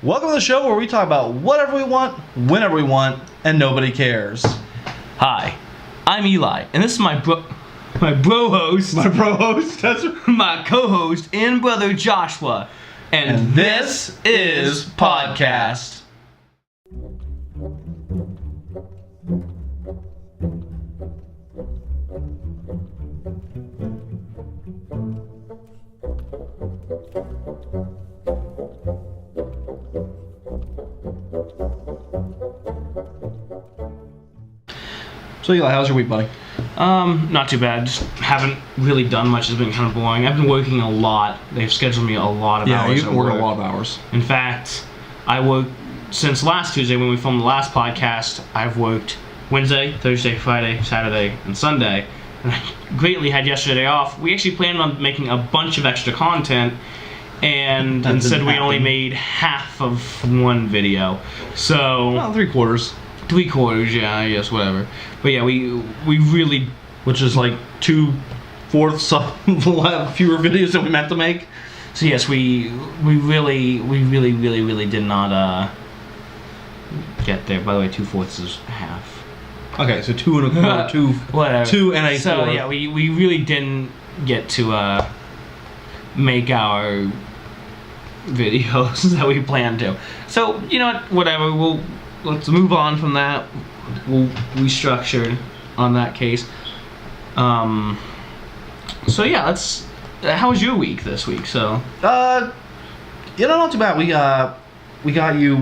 Welcome to the show where we talk about whatever we want, whenever we want, and nobody cares. Hi, I'm Eli, and this is my bro host. My bro host, that's My co-host and brother Joshua. And this is Podcast. So Eli, how's your week, buddy? Not too bad. Just haven't really done much. It's been kind of boring. I've been working a lot. They've scheduled me a lot of hours. Yeah, you've been working a lot of hours. In fact, I worked since last Tuesday when we filmed the last podcast. I've worked Wednesday, Thursday, Friday, Saturday, and Sunday. And I greatly had yesterday off. We actually planned on making a bunch of extra content, and That instead didn't we only happen. made half of one video. So Well, 3/4. 3/4, yeah, I guess, whatever. But yeah, we really, Which is like 2/4 of fewer videos than we meant to make. so yes, we really did not get there. By the way, 2/4 is half. Okay, so 2 1/4, 2, Whatever. 2 and a So fourth. yeah, we really didn't get to make our videos that we planned to. So you know what, whatever. Let's move on from that. We'll restructure on that case. So yeah, let's. How was your week this week? So Not too bad. We got you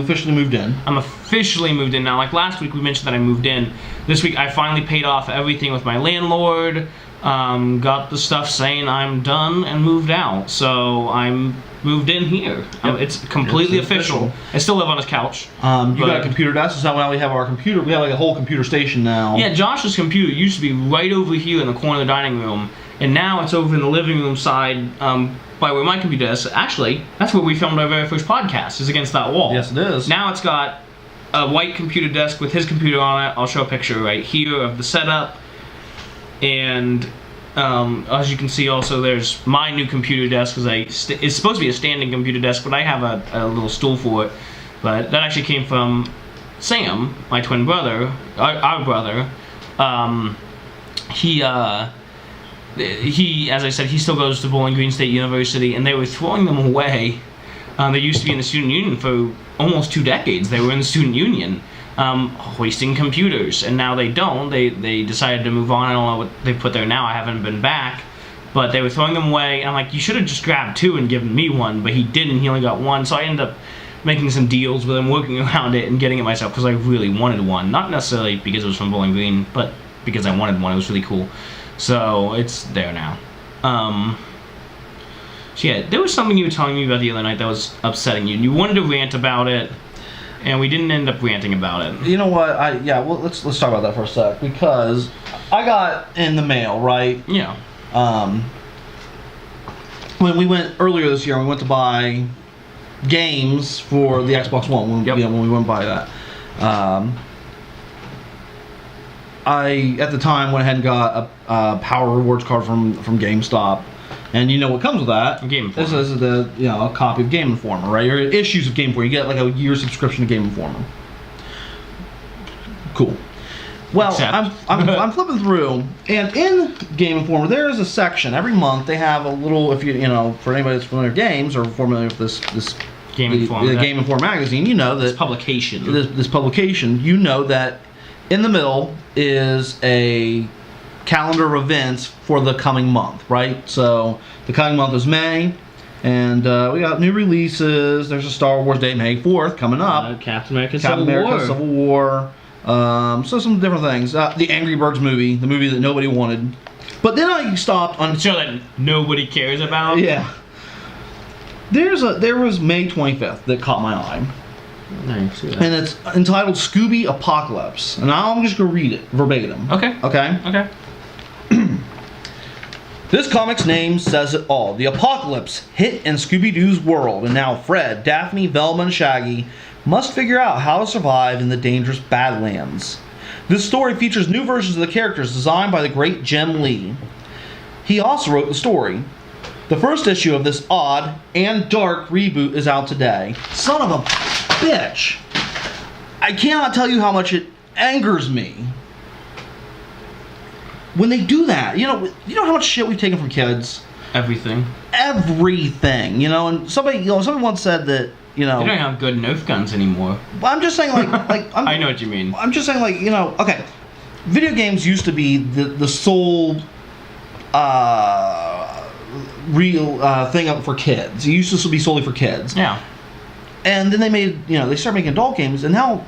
officially moved in. I'm officially moved in now. Like last week, we mentioned that I moved in. This week, I finally paid off everything with my landlord. Got the stuff saying I'm done and moved out. So I'm moved in here. Yep. It's completely It's official. I still live on his couch. You got a computer desk, so now we have our computer. We have like a whole computer station now. Yeah, Josh's computer used to be right over here in the corner of the dining room, and now it's over in the living room side by where my computer is. Actually, that's where we filmed our very first podcast, is against that wall. Yes, it is. Now it's got a white computer desk with his computer on it. I'll show a picture right here of the setup. And as you can see also, there's my new computer desk, because it's supposed to be a standing computer desk, but I have a little stool for it. But that actually came from Sam, my twin brother, our brother. He, as I said, he still goes to Bowling Green State University, and they were throwing them away. They used to be in the student union for almost 2 decades. They were in the student union, hoisting computers, and now they don't. They decided to move on. I don't know what they put there now. I haven't been back, but they were throwing them away. And I'm like, you should have just grabbed 2 and given me one, but he didn't. He only got 1, so I ended up making some deals with him, working around it, and getting it myself because I really wanted one. Not necessarily because it was from Bowling Green, but because I wanted one. It was really cool. So it's there now. So yeah, there was something you were telling me about the other night that was upsetting you. You wanted to rant about it, and we didn't end up ranting about it. You know what? Let's talk about that for a sec, because I got in the mail, right? Yeah. When we went earlier this year, we went to buy games for the Xbox One. Yep. When we went to buy that, I at the time went ahead and got a Power Rewards card from GameStop. And you know what comes with that? Game Informer. This is a copy of Game Informer, right? Or issues of Game Informer. You get like a year subscription to Game Informer. Cool. Well, I'm flipping through, and in Game Informer there is a section every month. They have a little, if you for anybody that's familiar with games or familiar with this Game Informer, the Game Informer magazine, you know that this publication. This publication, you know that in the middle is a calendar of events for the coming month, right? So the coming month is May, and we got new releases. There's a Star Wars Day, May 4th, coming up. Captain America: Civil War. So some different things. The Angry Birds movie, the movie that nobody wanted. But then I stopped on a show that nobody cares about. Yeah. There was May 25th that caught my eye. Nice. And it's entitled Scooby Apocalypse. And now I'm just going to read it verbatim. Okay. Okay? This comic's name says it all. The apocalypse hit in Scooby Doo's world, and now Fred, Daphne, Velma, and Shaggy must figure out how to survive in the dangerous Badlands. This story features new versions of the characters designed by the great Jim Lee. He also wrote the story. The first issue of this odd and dark reboot is out today. Son of a bitch. I cannot tell you how much it angers me when they do that. You know how much shit we've taken from kids? Everything. And somebody once said that, They don't have good Nerf guns anymore. I'm just saying, I know what you mean. I'm just saying, okay, video games used to be the sole real thing up for kids. It used to be solely for kids. Yeah. And then they started making adult games, and now,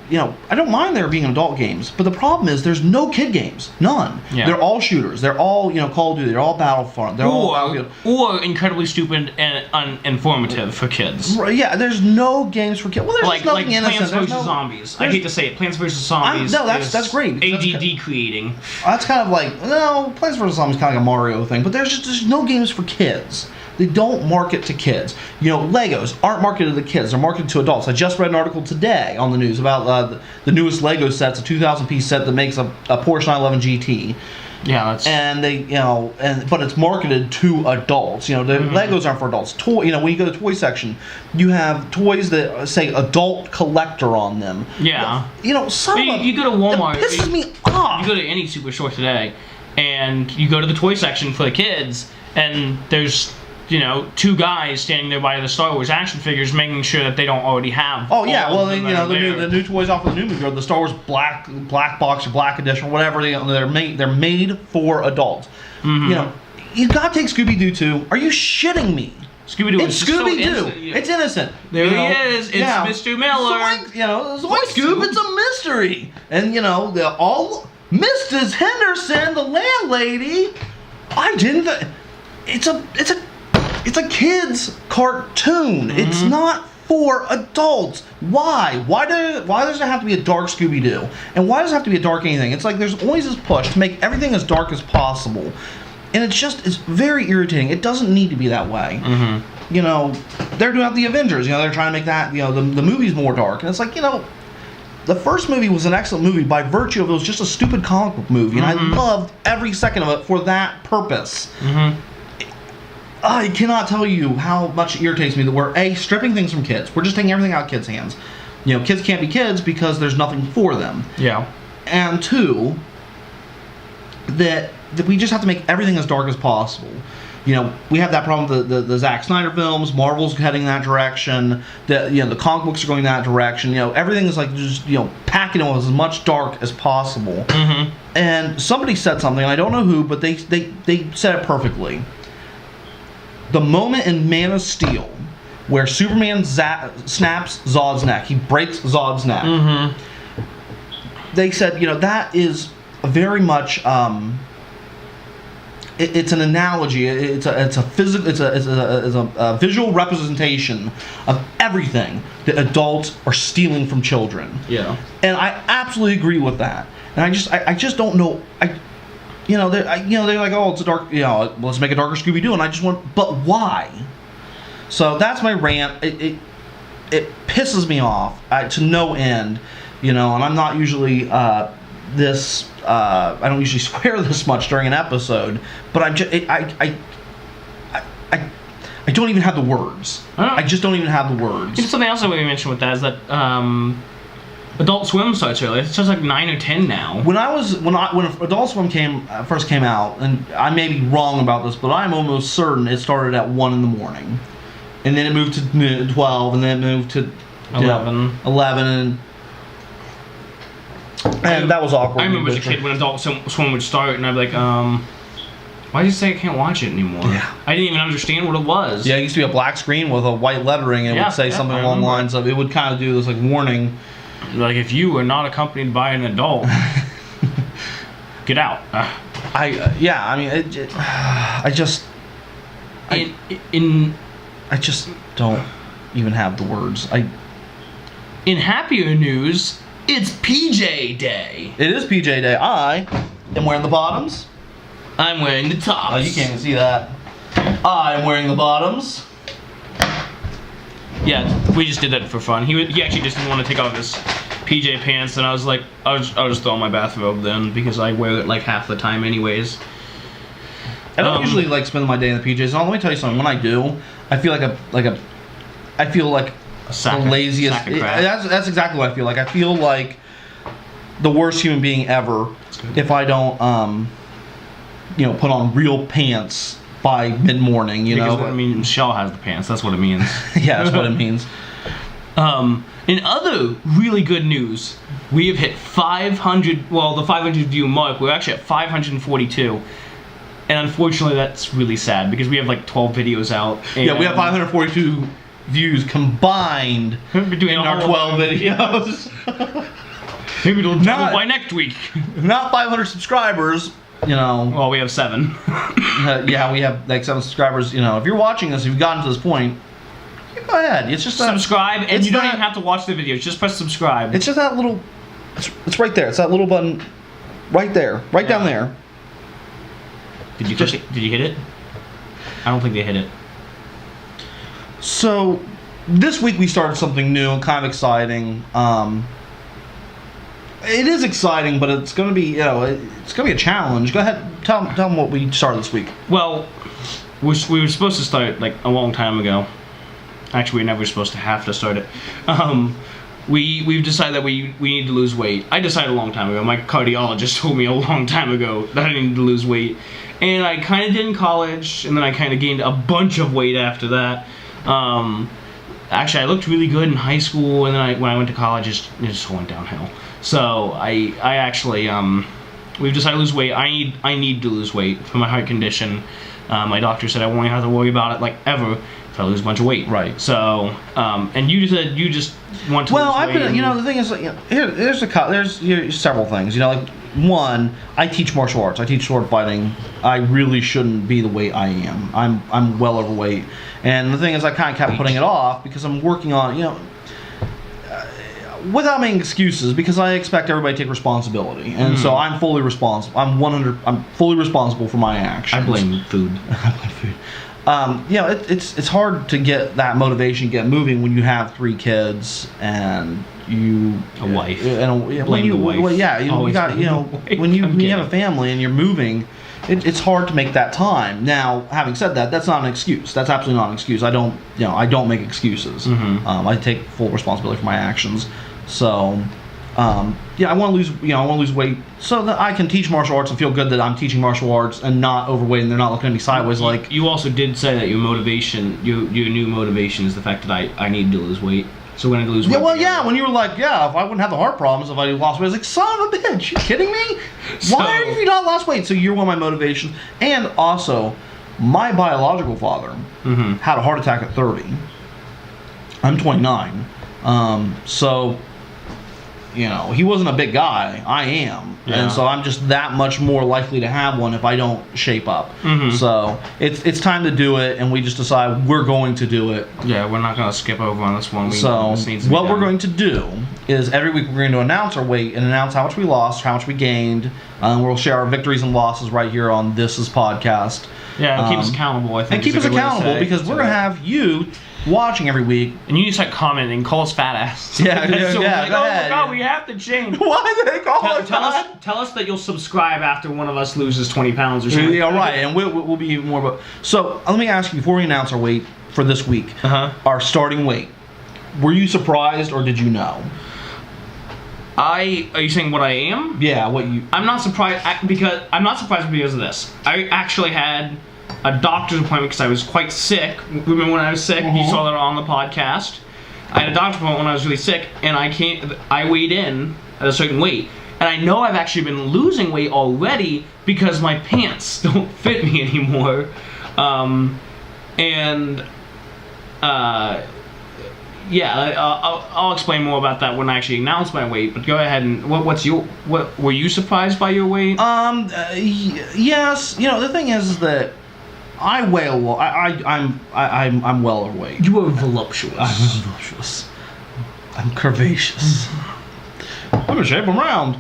I don't mind there being adult games, but the problem is there's no kid games. None. Yeah. They're all shooters. They're all, Call of Duty. They're all Battlefront. They're or incredibly stupid and uninformative for kids. Right, yeah, there's no games for kids. Well, there's nothing innocent. Plants vs. Zombies. I hate to say it, Plants vs. Zombies. No, that's great. ADD creating. That's kind of Plants vs. Zombies is kind of like a Mario thing, but there's no games for kids. They don't market to kids. Legos aren't marketed to kids. They're marketed to adults. I just read an article today on the news about the newest Lego sets, a 2,000-piece set that makes a Porsche 911 GT. Yeah, that's... And but it's marketed to adults. The Legos aren't for adults. When you go to the toy section, you have toys that say adult collector on them. Yeah. You go to Walmart. It pisses me off. You go to any superstore today, and you go to the toy section for the kids, and there's two guys standing there by the Star Wars action figures, making sure that they don't already have. Oh yeah, well then the new toys off of the new movie, or the Star Wars black box or black edition or whatever. They're made for adults. Mm-hmm. You gotta take Scooby Doo too. Are you shitting me? Scooby Doo. It's Scooby Doo. It's innocent. There he is. It's Mr. Miller. Scoop. It's a mystery, and all Mrs. Henderson, the landlady. I didn't. It's a kid's cartoon. Mm-hmm. It's not for adults. Why? Why does it have to be a dark Scooby Doo? And why does it have to be a dark anything? It's like there's always this push to make everything as dark as possible, and it's very irritating. It doesn't need to be that way. Mm-hmm. They're doing out the Avengers. They're trying to make that the movie's more dark, and it's like the first movie was an excellent movie by virtue of it was just a stupid comic book movie, and I loved every second of it for that purpose. Mm-hmm. I cannot tell you how much it irritates me that we're stripping things from kids. We're just taking everything out of kids' hands. Kids can't be kids because there's nothing for them. Yeah. And two, that we just have to make everything as dark as possible. We have that problem with the Zack Snyder films. Marvel's heading that direction. The comic books are going that direction. Everything is just packing it with as much dark as possible. Mm-hmm. And somebody said something, I don't know who, but they said it perfectly. The moment in Man of Steel where Superman snaps Zod's neck, he breaks Zod's neck. Mm-hmm. They said, that is very much. It's an analogy. It's a physical. It's a visual representation of everything that adults are stealing from children. Yeah. And I absolutely agree with that. And I just don't know. They're like, oh, it's a dark, let's make a darker Scooby Doo, and I just want, but why? So that's my rant. It pisses me off to no end, and I'm not usually I don't usually swear this much during an episode, but I don't even have the words. I just don't even have the words. Something else that we mentioned with that is that Adult Swim starts early. It's just like 9 or 10 now. When Adult Swim first came out, and I may be wrong about this, but I'm almost certain it started at 1 in the morning, and then it moved to 12, and then it moved to 11, and that was awkward. I remember as a kid when Adult Swim would start, and I'd be like, why did you say I can't watch it anymore? Yeah. I didn't even understand what it was. Yeah, it used to be a black screen with a white lettering, and it would say something along the lines of, it would kind of do this warning. Like, if you are not accompanied by an adult, get out. I just don't even have the words. In happier news, it's PJ Day. It is PJ Day. I am wearing the bottoms. I'm wearing the tops. Oh, you can't even see that. I'm wearing the bottoms. Yeah, we just did that for fun. He actually just didn't want to take off his PJ pants, and I was like, I'll just throw on my bathrobe then, because I wear it like half the time anyways. I don't usually like spend my day in the PJs. Let me tell you something. When I do, I feel like I feel like the laziest. That's exactly what I feel like. I feel like the worst human being ever if I don't, put on real pants by mid-morning. Because I mean, Michelle has the pants. That's what it means. Yeah, that's what it means. In other really good news, we have hit 500. Well, the 500 view mark. We're actually at 542. And unfortunately, that's really sad because we have like 12 videos out. Yeah, we have 542 views combined in our 12 videos. Maybe it'll double by next week. Not 500 subscribers, Well, we have 7. Yeah, we have like 7 subscribers. If you're watching this, if you've gotten to this point, go ahead. It's just subscribe, and you don't even have to watch the videos. Just press subscribe. It's just that little. It's right there. It's that little button, right there, down there. Did you hit it? I don't think they hit it. So, this week we started something new and kind of exciting. It is exciting, but it's going to be, it's going to be a challenge. Go ahead, tell them what we started this week. Well, we were supposed to start like a long time ago. Actually, we were never supposed to have to start it. We've decided that we need to lose weight. I decided a long time ago. My cardiologist told me a long time ago that I needed to lose weight. And I kind of did in college, and then I kind of gained a bunch of weight after that. Actually, I looked really good in high school, and then when I went to college, it just went downhill. So I actually, we've decided to lose weight. I need to lose weight for my heart condition. My doctor said I won't have to worry about it like ever if I lose a bunch of weight. Right. So, and you said you just want to lose weight. Well, I've been, the thing is, there's several things. Like, one, I teach martial arts. I teach sword fighting. I really shouldn't be the weight I am. I'm well overweight. And the thing is, I kind of kept putting it off because I'm working on, without making excuses, because I expect everybody to take responsibility. And so I'm fully responsible. I'm fully responsible for my actions. I blame food. I blame food. It's hard to get that motivation, get moving when you have 3 kids and a wife. When you have a family and you're moving, it's hard to make that time. Now, having said that, that's not an excuse. That's absolutely not an excuse. I don't make excuses. I take full responsibility for my actions. So, I want to lose weight so that I can teach martial arts and feel good that I'm teaching martial arts and not overweight and they're not looking at me sideways like. You also did say that your motivation, your new motivation is the fact that I need to lose weight. So when I lose weight. Yeah, well, when you were like, if I wouldn't have the heart problems if I lost weight, I was like, son of a bitch, you kidding me? Why have you not lost weight? So you're one of my motivations. And also, my biological father had a heart attack at 30. I'm 29. So, he wasn't a big guy. I am. Yeah. And so I'm just that much more likely to have one if I don't shape up. So it's time to do it, and we just decide we're going to do it. Yeah, we're not going to skip over on this one. We're going to do is every week we're going to announce our weight and announce how much we lost, how much we gained. We'll share our victories and losses right here on This Is Podcast. Yeah, keep us accountable, I think. And keep us accountable because we're going to have you watching every week. And you need to start commenting, call us fat ass. Yeah, so go ahead. Oh my God, we have to change. Why do they call us fat? Tell us that you'll subscribe after one of us loses 20 pounds or something. Yeah, right, and we'll be even more about. So let me ask you, before we announce our weight for this week, our starting weight, were you surprised or did you know? Are you saying what I am? Yeah, what you... I'm not surprised because of this. I actually had a doctor's appointment because I was quite sick. Remember when I was sick? You saw that on the podcast. I had a doctor's appointment when I was really sick, and I weighed in at a certain weight. And I know I've actually been losing weight already because my pants don't fit me anymore. I'll explain more about that when I actually announce my weight. But go ahead and what were you surprised by your weight? Yes. The thing is that I weigh a lot. I'm well overweight. You are voluptuous. I'm voluptuous. I'm curvaceous. I'm in shape. I'm round.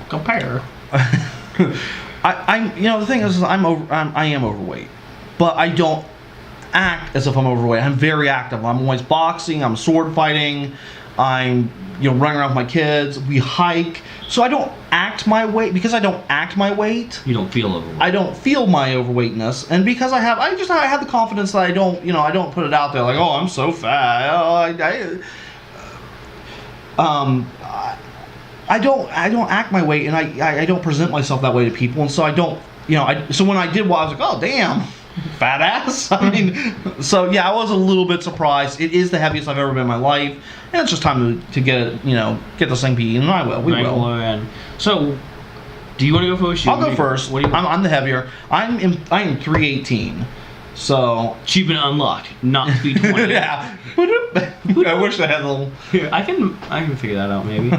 Compare. The thing is, I am overweight, but I don't act as if I'm overweight. I'm very active. I'm always boxing. I'm sword fighting. I'm running around with my kids. We hike, so I don't act my weight because I don't act my weight. You don't feel overweight. I don't feel my overweightness, and because I have the confidence that I don't put it out there like, oh, I'm so fat. I don't act my weight, and I don't present myself that way to people, and so I don't, so when I did, I was like, oh damn, fat ass. I mean, so yeah, I was a little bit surprised. It is the heaviest I've ever been in my life, and it's just time to get it, get this thing beaten, and I will. We will. In. So, do you want to go first? I'll go first. I'm the heavier. I am 318. So you've been unlocked, not 320. Yeah. I wish I had a little. Here, I can figure that out maybe.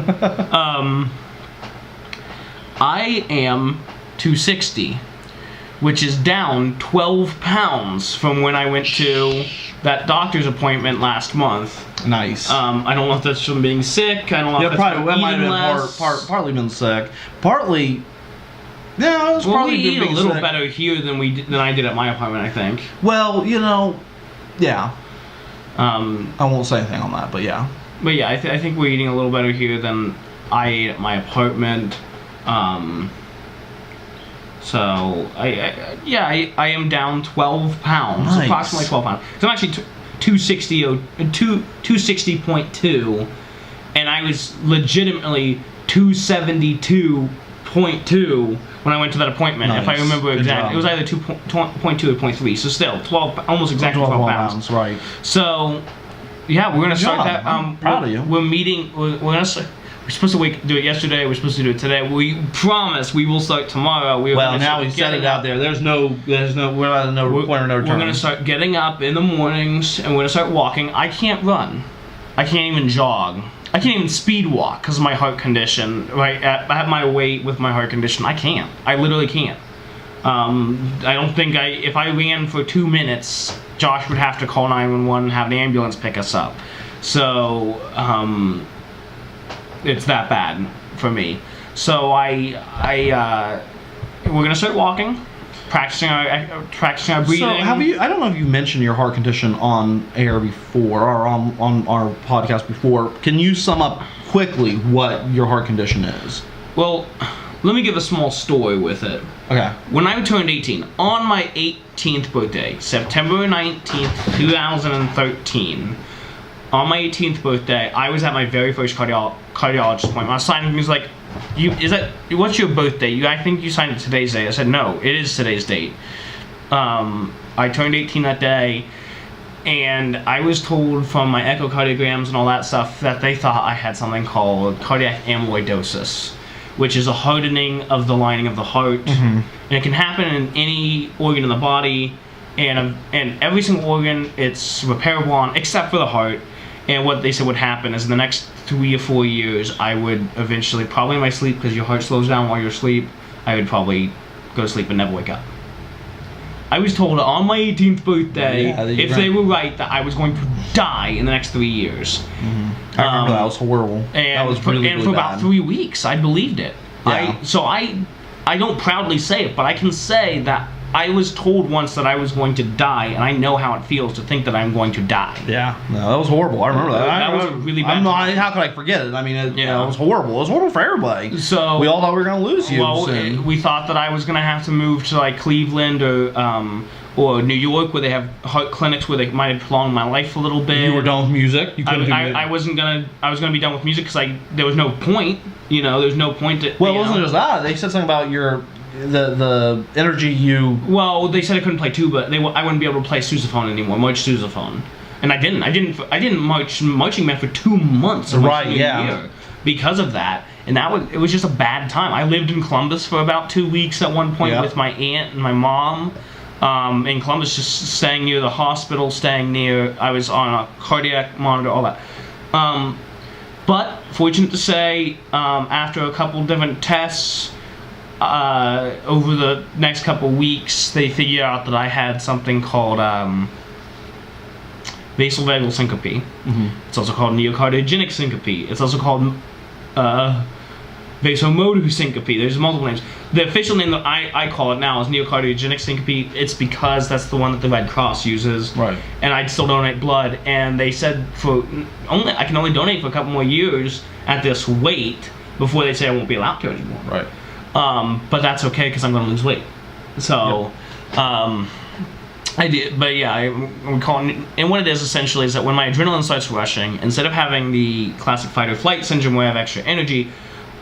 I am 260, which is down 12 pounds from when I went to that doctor's appointment last month. Nice. I don't know if that's from being sick. I don't know if that's from might eating have less. been partly been sick. Partly. Yeah, it was probably we eat a little sick. better here than I did at my apartment, I think. Well, yeah. I won't say anything on that, but yeah. But yeah, I think we're eating a little better here than I ate at my apartment. So I am down 12 pounds, Nice. approximately 12 pounds. So I'm actually 260.2, and I was legitimately 272.2 when I went to that appointment. Nice. If I remember Good exactly, job. it was either 2.2 or 0.3. So still 12, almost exactly 12 pounds. Right. So yeah, we're gonna start job. that. I'm proud of you. We're meeting. We're gonna start. We're supposed to do it yesterday. We're supposed to do it today. We promise we will start tomorrow. Well, now we said it out there. We're not at no point of no return. We're gonna start getting up in the mornings, and we're gonna start walking. I can't run. I can't even jog. I can't even speed walk because of my heart condition. Right at my weight with my heart condition, I can't. I literally can't. I don't think if I ran for 2 minutes, Josh would have to call 911 and have the ambulance pick us up. So it's that bad for me. So we're gonna start walking, practicing our breathing. So I don't know if you mentioned your heart condition on air before or on our podcast before. Can you sum up quickly what your heart condition is? Well, let me give a small story with it. Okay. When I turned 18, on my 18th birthday, September 19th, 2013, on my 18th birthday, I was at my very first cardiologist appointment. I signed him. He was like, what's your birthday? I think you signed it today's date. I said, no, it is today's date. I turned 18 that day, and I was told from my echocardiograms and all that stuff that they thought I had something called cardiac amyloidosis, which is a hardening of the lining of the heart. Mm-hmm. And it can happen in any organ in the body, and every single organ it's repairable on, except for the heart. And what they said would happen is in the next 3 or 4 years, I would eventually, probably in my sleep, because your heart slows down while you're asleep, I would probably go to sleep and never wake up. I was told on my 18th birthday, if they were right, that I was going to die in the next 3 years. Mm-hmm. I remember that was horrible. That was really for about 3 weeks, I believed it. Yeah. I don't proudly say it, but I can say that I was told once that I was going to die, and I know how it feels to think that I'm going to die. Yeah, no, that was horrible. I remember that. That was a really bad time. How could I forget it? I mean, it was horrible. It was horrible for everybody. So we all thought we were going to lose you. Well, we thought that I was going to have to move to like Cleveland or New York, where they have heart clinics where they might have prolonged my life a little bit. You were done with music. You couldn't do it. I wasn't gonna. I was gonna be done with music because there was no point. There's no point to. Well, it wasn't just that. They said something about the energy you. Well, they said I couldn't play tuba. I wouldn't be able to play sousaphone anymore. March sousaphone, and I didn't. I didn't marching band for 2 months. Right. Yeah. Year because of that, and it was just a bad time. I lived in Columbus for about 2 weeks at one point with my aunt and my mom. In Columbus, just staying near the hospital, I was on a cardiac monitor, all that. But fortunate to say, after a couple different tests, over the next couple weeks, they figured out that I had something called vasovagal syncope. Mm-hmm. It's also called neocardiogenic syncope. It's also called vasomotor syncope. There's multiple names. The official name that I call it now is neocardiogenic syncope. It's because that's the one that the Red Cross uses. Right. And I still donate blood. And they said I can only donate for a couple more years at this weight before they say I won't be allowed to anymore. Right. But that's okay because I'm going to lose weight. So, I did, but yeah, I'm calling, and what it is essentially is that when my adrenaline starts rushing, instead of having the classic fight or flight syndrome where I have extra energy,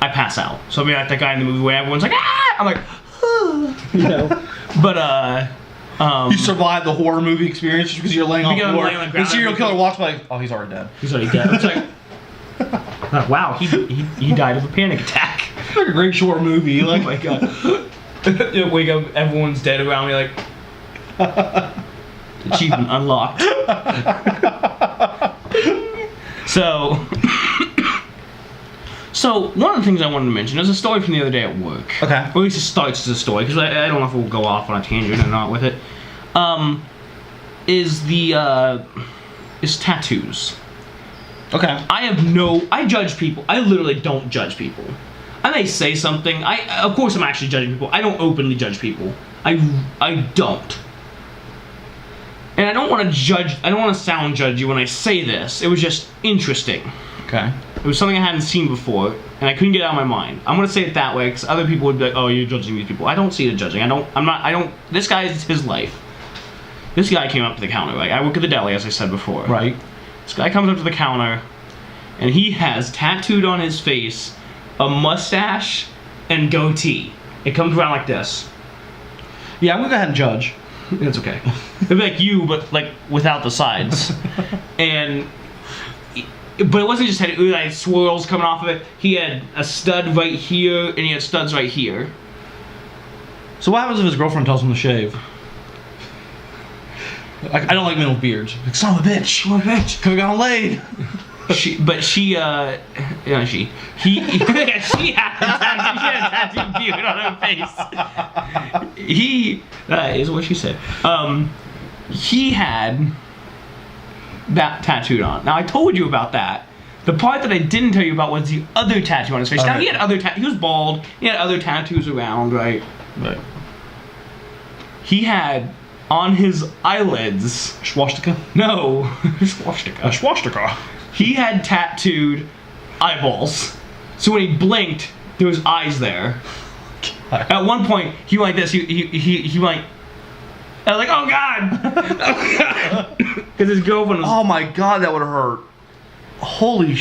I pass out. So I'll be like that guy in the movie where everyone's like, ah! I'm like, you know. But, you survived the horror movie experience just because you're laying on the floor. The serial killer walks by, oh, he's already dead. He's already dead. It's like, wow, he died of a panic attack. It's like a great short movie. Like, oh my god. You wake up, everyone's dead around me, like, achievement unlocked. So one of the things I wanted to mention is a story from the other day at work. Okay. Or at least it starts as a story, because I don't know if we'll go off on a tangent or not with it. Is tattoos. Okay. I judge people. I literally don't judge people. I may say something. Of course I'm actually judging people. I don't openly judge people. I don't. And I don't want to judge. I don't want to sound judgy when I say this. It was just interesting. Okay. It was something I hadn't seen before, and I couldn't get it out of my mind. I'm gonna say it that way because other people would be like, "Oh, you're judging these people." I don't see it as judging. I don't. This guy is his life. This guy came up to the counter. Like, I work at the deli, as I said before. Right. This guy comes up to the counter, and he has tattooed on his face a mustache and goatee. It comes around like this. Yeah, I'm gonna go ahead and judge. It's okay. It'd be like you, but like without the sides. But it wasn't just had like swirls coming off of it. He had a stud right here, and he had studs right here. So what happens if his girlfriend tells him to shave? I don't like men with beards. Like, son of a bitch. Son of a bitch. Could've gotten laid. She had a tattooed beard on her face. That is what she said. He had that tattooed on. Now I told you about that. The part that I didn't tell you about was the other tattoo on his face. Now he had other he was bald. He had other tattoos around, right? Right. He had on his eyelids. Swastika? No, swastika. A swastika. He had tattooed eyeballs. So when he blinked, there was eyes there. At one point, he went like this. He went. I was like, oh god, because his girlfriend was. Oh my god, that would have hurt. Holy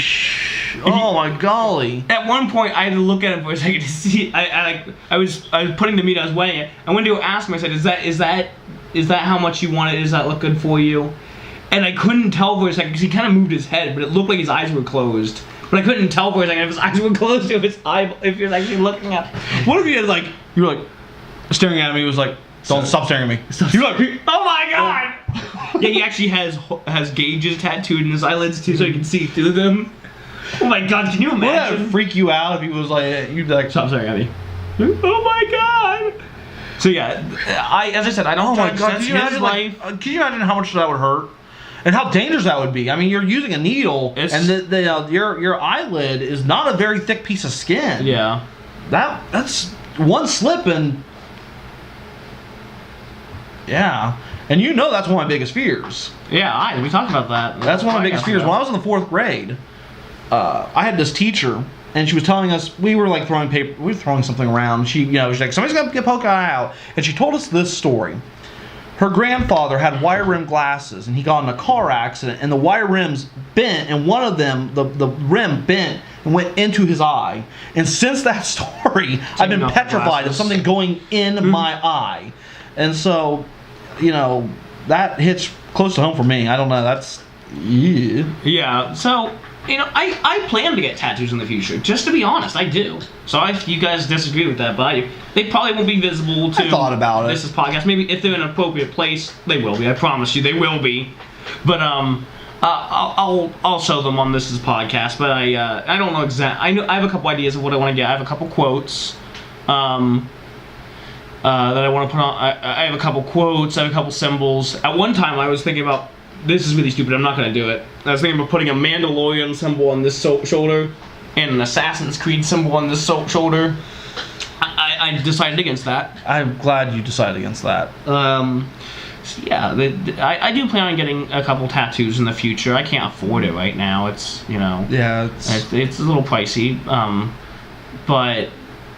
oh my golly. At one point, I had to look at him for a second to see. I was putting the meat. I was weighing it. I went to ask him. I said, is that how much you want it? Does that look good for you? And I couldn't tell for a second because he kind of moved his head, but it looked like his eyes were closed. But I couldn't tell for a second if his eyes were closed or if you're actually looking at. What if you had you were like staring at me? It was like, don't stop staring at me. You're like, oh my god! Yeah, he actually has gauges tattooed in his eyelids too, so he can see through them. Oh my god, can you imagine? Would that freak you out if he was like, you'd be like, stop staring at me. Oh my god! So yeah, as I said, I don't. Oh my god! Can you imagine how much that would hurt? And how dangerous that would be. I mean, you're using a needle, and your eyelid is not a very thick piece of skin. Yeah. That's one slip and... Yeah. And you know that's one of my biggest fears. Yeah, we talked about that. That's one of my biggest fears. When I was in the 4th grade, I had this teacher, and she was telling us, we were like throwing paper, we were throwing something around. She's like, somebody's gonna get poke eye out. And she told us this story. Her grandfather had wire rim glasses, and he got in a car accident, and the wire rims bent, and one of them, the rim bent and went into his eye. And since that story, I've been petrified of something going in my eye. And so, that hits close to home for me. I don't know. That's... Yeah. So, I plan to get tattoos in the future. Just to be honest, I do. So if you guys disagree with that, but they probably won't be visible to... I thought about it. This is podcast. Maybe if they're in an appropriate place, they will be. I promise you, they will be. But I'll show them on This Is Podcast. But I don't know exactly. I have a couple ideas of what I want to get. I have a couple quotes. That I want to put on. I have a couple quotes. I have a couple symbols. At one time, I was thinking about. This is really stupid. I'm not going to do it. I was thinking about putting a Mandalorian symbol on this shoulder, and an Assassin's Creed symbol on the shoulder. I decided against that. I'm glad you decided against that. So yeah, I do plan on getting a couple tattoos in the future. I can't afford it right now. It's, you know... Yeah, it's a little pricey. But...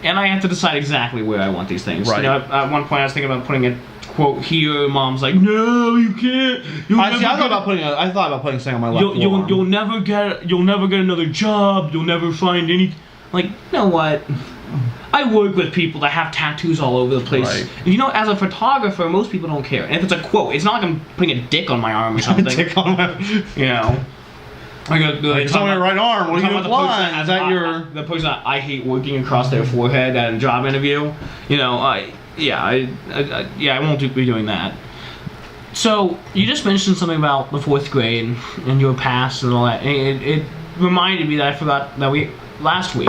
And I have to decide exactly where I want these things. Right. You know, at one point I was thinking about putting a quote here. Mom's like, "No, you can't. I thought about putting something on my left arm. You'll never get another job. You'll never find any." Like, you know what? I work with people that have tattoos all over the place. Right. You know, as a photographer, most people don't care. And if it's a quote, it's not like I'm putting a dick on my arm or something. Dick on my... You know. It's on your right arm. What are you implying? Is that your... The person that I hate working across their forehead at a job interview. You know, I won't be doing that. So, you just mentioned something about the 4th grade and your past and all that. It reminded me that I forgot that last week,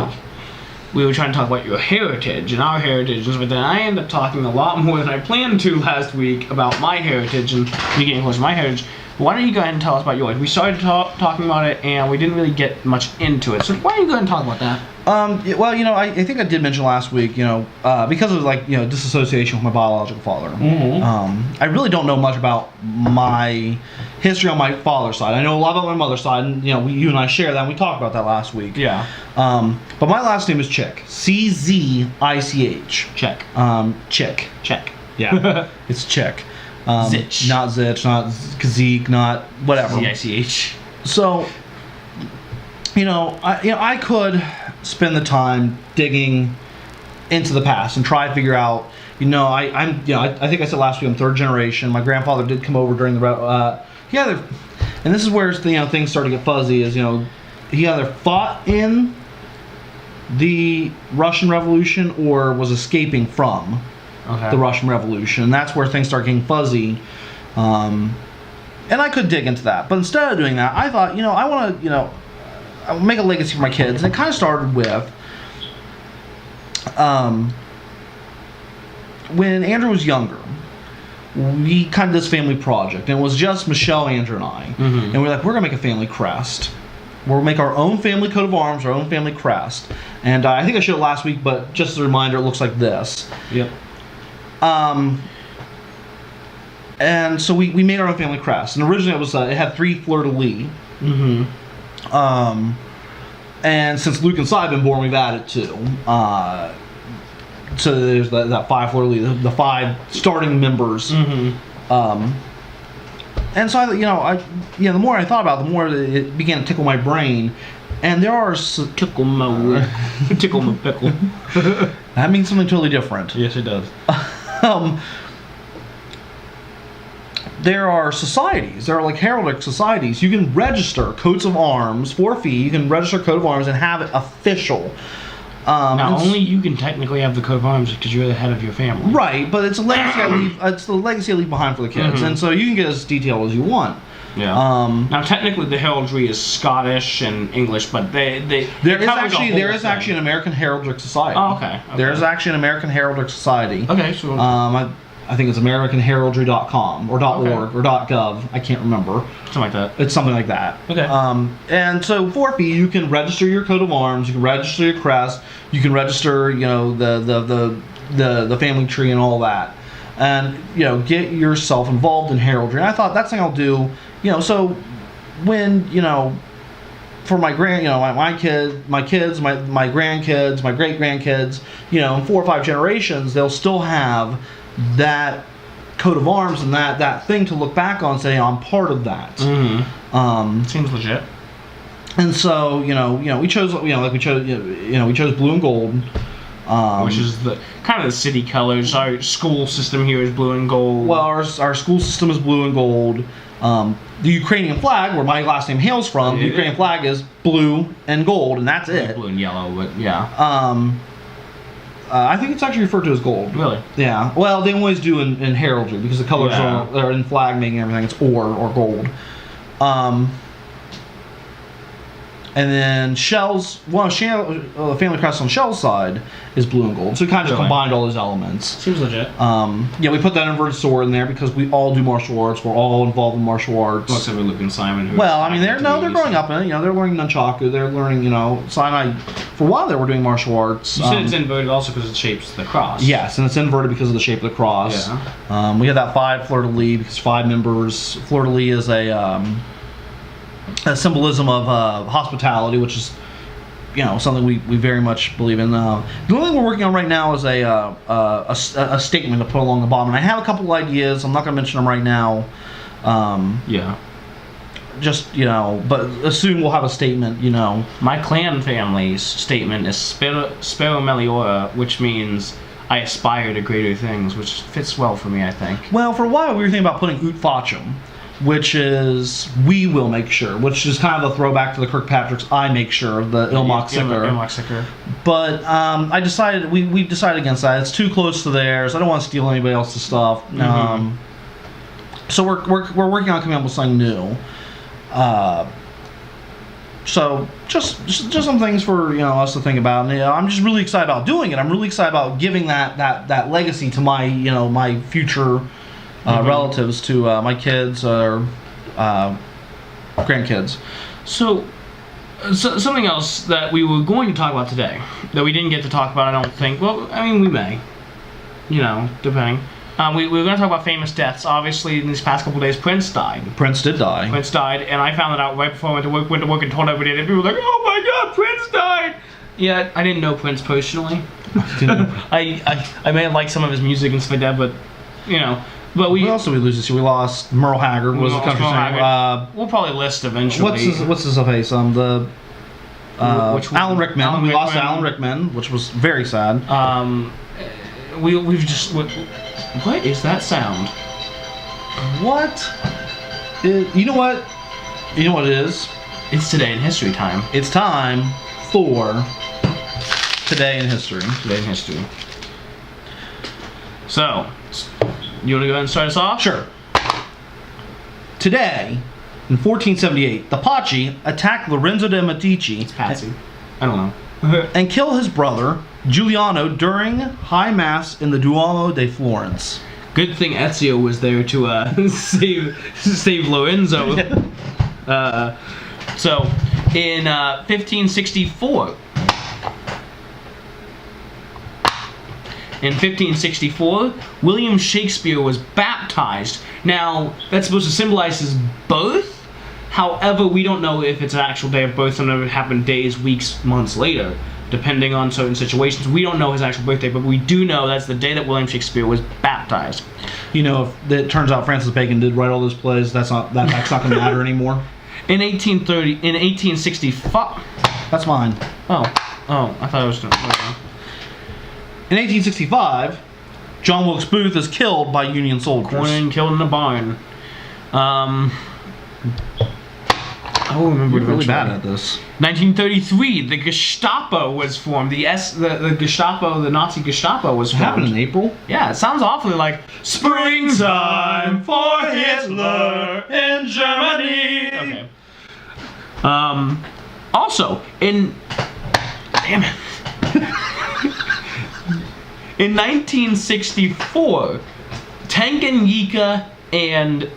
we were trying to talk about your heritage and our heritage, but then I ended up talking a lot more than I planned to last week about my heritage and me getting close to my heritage. Why don't you go ahead and tell us about yours? We started talking about it, and we didn't really get much into it. So why don't you go ahead and talk about that? Well, you know, I think I did mention last week, you know, because of, like, you know, disassociation with my biological father. Mm-hmm. I really don't know much about my history on my father's side. I know a lot about my mother's side, and, you know, you and I share that, and we talked about that last week. Yeah. But my last name is Chick. C-Z-I-C-H. Check. Chick. Check. Yeah. It's Chick. Zitch. Not Zitch, not Kazik, not whatever. Z-I-C-H. So, you know, I could spend the time digging into the past and try to figure out. You know, I think I said last week I'm 3rd generation. My grandfather did come over during the and this is where, you know, things start to get fuzzy. Is, you know, he either fought in the Russian Revolution or was escaping from the Russian Revolution. And that's where things start getting fuzzy. And I could dig into that, but instead of doing that, I thought, you know, I want to, you know, I make a legacy for my kids, and it kind of started with when Andrew was younger. We kind of did this family project, and it was just Michelle, Andrew, and I. Mm-hmm. And we're like, we're gonna make a family crest. We'll make our own family coat of arms, our own family crest. And I think I showed it last week, but just as a reminder, it looks like this. Yep. And so we made our own family crest, and originally it had 3 fleur-de-lis. Mm-hmm. And since Luke and Si have been born, we've added 2. So there's that 5 fleur-de-lis, the 5 starting members. Mm-hmm. And so the more I thought about it, the more it began to tickle my brain. And there are tickle my pickle. That means something totally different. Yes, it does. There are societies. There are like heraldic societies. You can register coats of arms for a fee. You can register a coat of arms and have it official. Now, only you can technically have the coat of arms because you're the head of your family. Right, but it's a legacy I leave. It's the legacy I leave behind for the kids, and so you can get as detailed as you want. Yeah. Now, technically, the heraldry is Scottish and English, but there is actually an American Heraldic Society. Oh, okay. There is actually an American Heraldic Society. Okay, so I think it's AmericanHeraldry.com or .org or .gov. I can't remember. Something like that. It's something like that. Okay. And so for a fee, you can register your coat of arms. You can register your crest. You can register, you know, the family tree and all that, and you know, get yourself involved in heraldry. And I thought that's something I'll do. You know, so when, you know, for my my kids, my grandkids, my great grandkids, you know, in 4 or 5 generations, they'll still have that coat of arms and that thing to look back on and say, I'm part of that. Mm-hmm. Seems legit. And so, we chose blue and gold. Which is the kind of the city colors. Our school system here is blue and gold. Well, our school system is blue and gold. The Ukrainian flag, where my last name hails from, the Ukrainian flag is blue and gold, and that's it. Blue and yellow, but yeah. I think it's actually referred to as gold. Really? Yeah. Well, they always do in heraldry because the colors are in flag making and everything. It's or gold. And then Shell's, Family Crest on Shell's side is blue and gold. So we kind of just combined all those elements. Seems legit. Yeah, we put that inverted sword in there because we all do martial arts. We're all involved in martial arts. Plus, we're looking Simon. Well, I mean, they're growing up in it. You know, they're learning nunchaku. They're learning, Sinai. For a while, they were doing martial arts. You said it's inverted also because it shapes the cross. Yes, and it's inverted because of the shape of the cross. Yeah. We had that 5 fleur-de-lis because 5 members. Fleur-de-lis is a symbolism of hospitality, which is something we very much believe in. The only thing we're working on right now is a statement to put along the bottom, and I have a couple ideas. I'm not going to mention them right now. Yeah. Just but soon we'll have a statement. My clan family's statement is Spero Meliora, which means I aspire to greater things, which fits well for me, I think. Well, for a while we were thinking about putting Ut Facem, which is we will make sure, which is kind of a throwback to the Kirkpatrick's I make sure, the Ilmok Sicker. But I decided we decided against that. It's too close to theirs. I don't want to steal anybody else's stuff. Mm-hmm. So we're working on coming up with something new. So just some things for us to think about. And, I'm just really excited about doing it. I'm really excited about giving that legacy to my my future relatives, to my kids or grandkids. So something else that we were going to talk about today that we didn't get to talk about, I don't think. Well, I mean, we may, depending. We were going to talk about famous deaths. Obviously, in these past couple of days, Prince died. Prince did die. Prince died, and I found it out right before I went to work and told everybody. And people were like, "Oh my God, Prince died!" Yeah, I didn't know Prince personally. I may have liked some of his music and stuff like that, but But what else did we lose this year? We lost Merle Haggard. Was the country singer. We'll probably list eventually. What's his face? Alan Rickman. We lost Alan Rickman, which was very sad. We've just. What is that sound? What? You know what? You know what it is? It's Today in History time. It's time for Today in History. Today in History. So, you want to go ahead and start us off? Sure. Today, in 1478, the Pacci attack Lorenzo de' Medici. It's Patsy. I don't know. And kill his brother, Giuliano, during High Mass in the Duomo de Florence. Good thing Ezio was there to save Lorenzo. So, in 1564... In 1564, William Shakespeare was baptized. Now, that's supposed to symbolize his birth. However, we don't know if it's an actual day of birth, and it happened days, weeks, months later, depending on certain situations. We don't know his actual birthday, but we do know that's the day that William Shakespeare was baptized. If it turns out Francis Bacon did write all those plays, that's not going to matter anymore. In 1865. That's mine. Oh, I thought it was. In 1865, John Wilkes Booth is killed by Union soldiers. Cornered and killed in a barn. I will remember. You're really bad at this. 1933, the Gestapo was formed. The Gestapo, the Nazi Gestapo was formed. It happened in April? Yeah, it sounds awfully like springtime for Hitler in Germany. Okay. Also, in 1964, Tanganyika and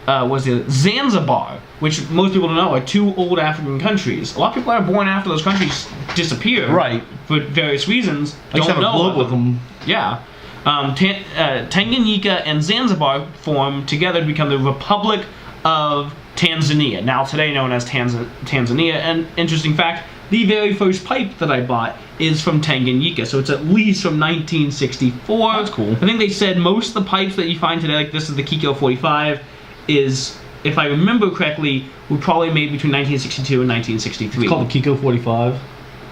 Zanzibar, which most people don't know, are two old African countries. A lot of people that are born after those countries disappear, right, for various reasons. I used to have a globe with them. Yeah. Tanganyika and Zanzibar formed together to become the Republic of Tanzania, now today known as Tanzania. And interesting fact, the very first pipe that I bought is from Tanganyika, so it's at least from 1964. That's cool. I think they said most of the pipes that you find today, like this is the Kiko 45, is, if I remember correctly, were probably made between 1962 and 1963. It's called the Kiko 45?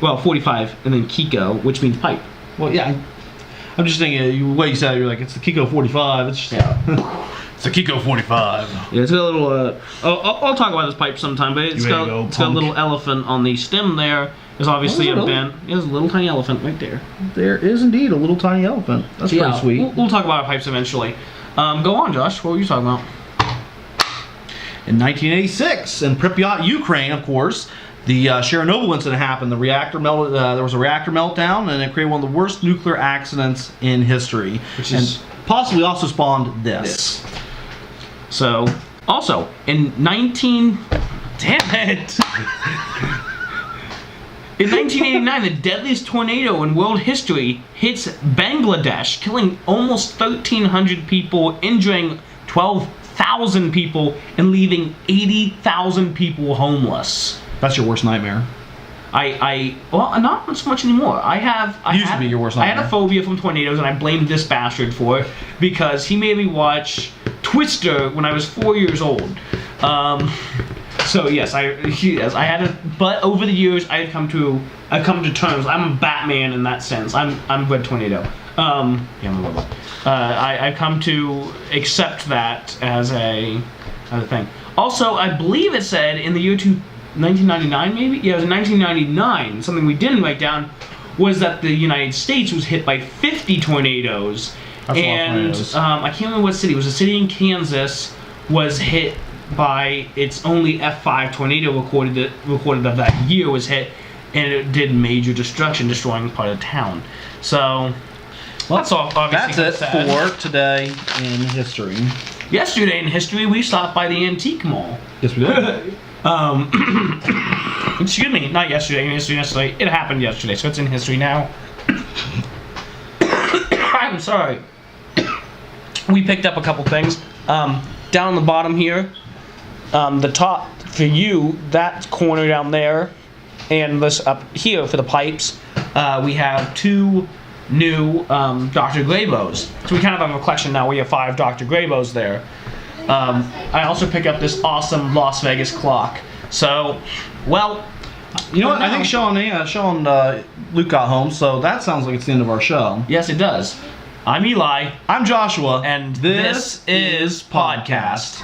Well, 45, and then Kiko, which means pipe. Well, yeah, I'm just thinking, the way you said it, you're like, it's the Kiko 45, it's just... Yeah. It's a Kiko 45. Yeah, it's got a little, I'll talk about this pipe sometime, but it's got a little elephant on the stem there. There's obviously a bend. There's a little tiny elephant right there. There is indeed a little tiny elephant. That's pretty sweet. We'll talk about our pipes eventually. Go on, Josh. What were you talking about? In 1986, in Pripyat, Ukraine, of course, the Chernobyl incident happened. The reactor melted. There was a reactor meltdown, and it created one of the worst nuclear accidents in history, and possibly also spawned this. So, also in 1989, the deadliest tornado in world history hits Bangladesh, killing almost 1,300 people, injuring 12,000 people, and leaving 80,000 people homeless. That's your worst nightmare. Well, not so much anymore. Used to be your worst nightmare. I nightmare. had a phobia from tornadoes, and I blamed this bastard for it because he made me watch Twister when I was 4 years old. So yes, I had it, but over the years I've come to terms. I'm a Batman in that sense. I'm Red Tornado. I'm a robot. I've come to accept that as a thing. Also, I believe it said in the year 1999, maybe? Yeah, it was in 1999. Something we didn't write down was that the United States was hit by 50 tornadoes. That's a lot of tornadoes. I can't remember what city. It was a city in Kansas was hit by its only F5 tornado recorded that year was hit, and it did major destruction, destroying part of town. So, well, that's all. That's it for today in history. Yesterday in history, we stopped by the antique mall. Yes, we did. Excuse me, not yesterday. In history, yesterday. It happened yesterday, so it's in history now. I'm sorry. We picked up a couple things. Down the bottom here. The top for you, that corner down there, and this up here for the pipes, we have 2 new Dr. Graybos. So we kind of have a collection now. We have 5 Dr. Graybos there. I also pick up this awesome Las Vegas clock. So, well, you know what? I think Sean Luke got home, so that sounds like it's the end of our show. Yes, it does. I'm Eli. I'm Joshua. And this is Podcast.